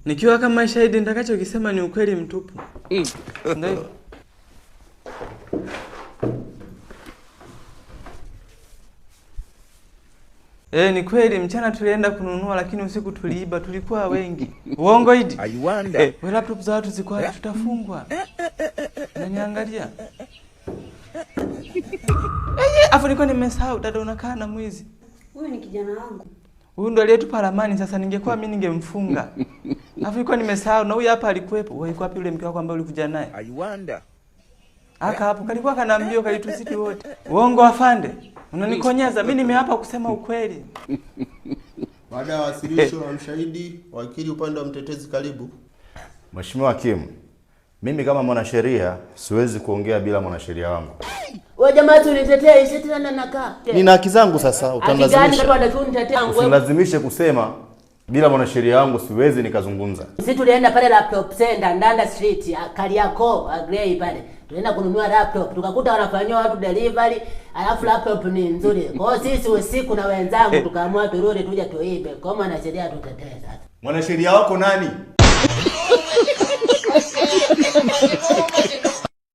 Nikiwa kama shahidi nitakachokisema ni ukweli mtupu. Ndio. Ni kweli mchana tulienda kununua lakini usiku tuliiba, tulikuwa wengi. Uongo hidi? Wewe laptop za watu ziko wapi? Tutafungwa. Unaniangalia? Afu nilikuwa nimesahau dada unakaa na mwizi. Huyu ni kijana wangu. Huyu ndo aliyetupa ramani, sasa ningekuwa mimi ningemfunga. Afu nilikuwa nimesahau na huyu hapa alikuwepo. Wewe wapi yule mke wako ambaye ulikuja naye? Aka hapo kalikuwa kanaambia kalituzidi wote. Uongo afande. Unanikonyeza, mimi nimeapa kusema ukweli. Baada ya wasilisho wa mshahidi, wakili upande wa mtetezi karibu. Mheshimiwa Hakimu, mimi kama mwanasheria siwezi kuongea bila mwanasheria wangu. Wewe jamaa tu nitetea isitana nakaa. Nina haki zangu sasa, utanilazimisha. Usinilazimishe kusema bila mwanasheria wangu siwezi nikazungumza. Sisi tulienda pale laptop center Ndanda Street, Kariakoo, Agrey pale. Tulienda kununua laptop, tukakuta wanafanyia watu delivery, alafu laptop ni nzuri. Kwa hiyo sisi usiku na wenzangu tukaamua turudi tuje tuibe. Kwa mwanasheria tutetee sasa. Mwanasheria wako nani?